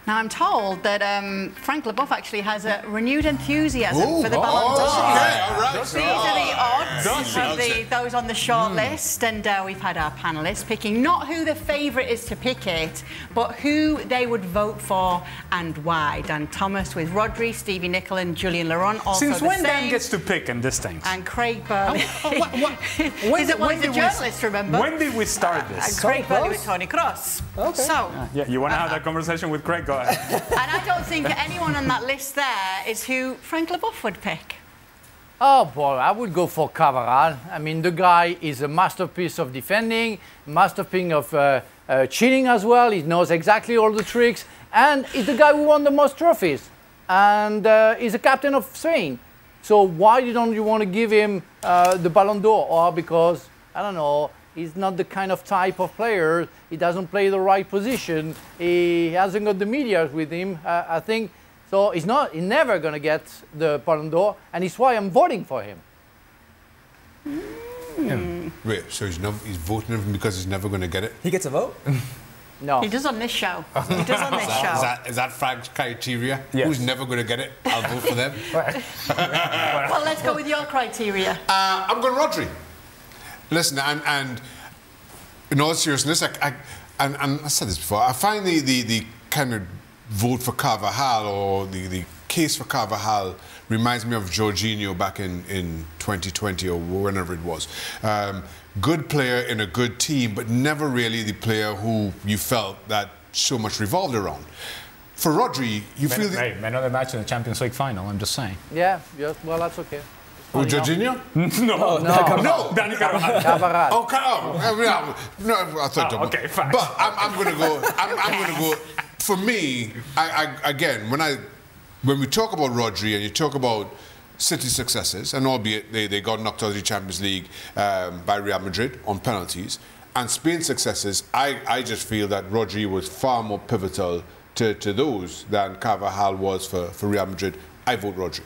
Now, I'm told that Frank Leboeuf actually has a renewed enthusiasm for the Ballon d'Or. Okay, all right. These are the odds of those on the short list, and we've had our panellists picking not who the favourite is to pick it, but who they would vote for and why. Dan Thomas with Rodri, Stevie Nicol and Julian Laurent also Since the when same. Dan gets to pick in this thing? And Craig Burley. He's a journalist, remember? When did we start this? And Craig Burley with Tony Kroos. Okay. So, yeah, you want to have that conversation with Craig? Go ahead. And I don't think anyone on that list there is who Frank Leboeuf would pick. Oh, boy, I would go for Carvajal. I mean, the guy is a masterpiece of defending, masterpiece of cheating as well. He knows exactly all the tricks. And he's the guy who won the most trophies. And he's the captain of Spain. So why don't you want to give him the Ballon d'Or? Or because, I don't know, he's not the kind of type of player. He doesn't play the right position. He hasn't got the media with him. I think so. He's never going to get the Ballon d'Or, and it's why I'm voting for him. Yeah. Wait, so he's voting him because he's never going to get it? He gets a vote? No. He does on this show. He does on this show. Is that Frank's criteria? Yes. Who's never going to get it? I'll vote for them. Well, let's go with your criteria. I'm going Rodri. Listen, and in all seriousness, and I said this before, I find the kind of vote for Carvajal or the case for Carvajal reminds me of Jorginho back in 2020 or whenever it was. Good player in a good team, but never really the player who you felt that so much revolved around. For Rodri, you feel... Hey, another match in the Champions League final, I'm just saying. Yeah, well, that's okay. Who, Jorginho? No. No. Danny Carvajal. Carvajal. No, I thought okay, fine. But I'm going to go. I'm going to go. For me, again, when we talk about Rodri and you talk about City successes, and albeit they got knocked out of the Champions League by Real Madrid on penalties, and Spain's successes, I just feel that Rodri was far more pivotal to those than Carvajal was for Real Madrid. I vote Rodri.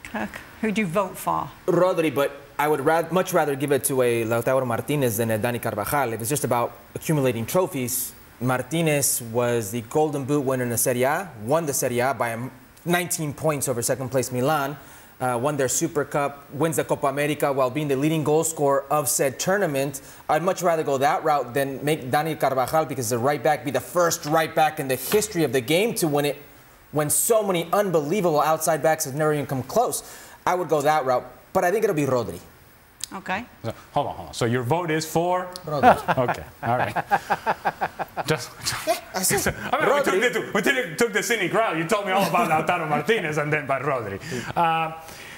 Kirk, who'd you vote for? Rodri, but I would much rather give it to a Lautaro Martinez than a Dani Carvajal. If it's just about accumulating trophies, Martinez was the Golden Boot winner in the Serie A, won the Serie A by 19 points over second place Milan, won their Super Cup, wins the Copa America while being the leading goal scorer of said tournament. I'd much rather go that route than make Dani Carvajal, because the right back, be the first right back in the history of the game to win it, when so many unbelievable outside backs have never even come close. I would go that route, but I think it'll be Rodri. Okay. So, hold on. So your vote is for? Rodri. Okay, all right. We took the cynic route. You told me all about Lautaro Martinez and then by Rodri.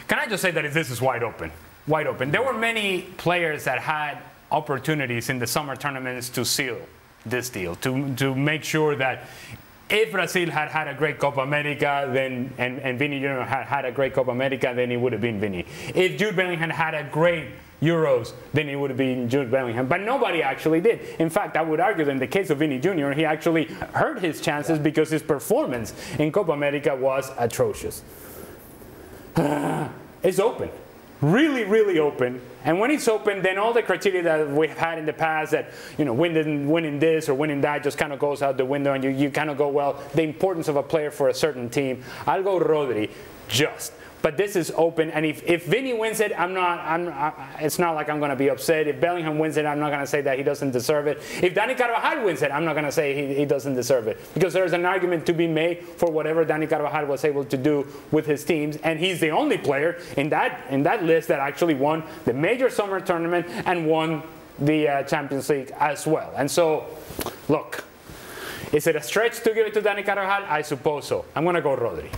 Can I just say that this is wide open? Wide open. There were many players that had opportunities in the summer tournaments to seal this deal, to make sure that if Brazil had a great Copa America, then and Vini Jr. had a great Copa America, then it would have been Vini. If Jude Bellingham had a great Euros, then it would have been Jude Bellingham. But nobody actually did. In fact, I would argue that in the case of Vini Jr., he actually hurt his chances because his performance in Copa America was atrocious. It's open. Really, really open. And when it's open, then all the criteria that we've had in the past, that, you know, winning this or winning that, just kind of goes out the window, and you kind of go, well, the importance of a player for a certain team. I'll go Rodri, But this is open, and if Vini wins it, it's not like I'm going to be upset. If Bellingham wins it, I'm not going to say that he doesn't deserve it. If Dani Carvajal wins it, I'm not going to say he doesn't deserve it, because there's an argument to be made for whatever Dani Carvajal was able to do with his teams, and he's the only player in that list that actually won the major summer tournament and won the Champions League as well. And so, look, is it a stretch to give it to Dani Carvajal? I suppose so. I'm going to go Rodri.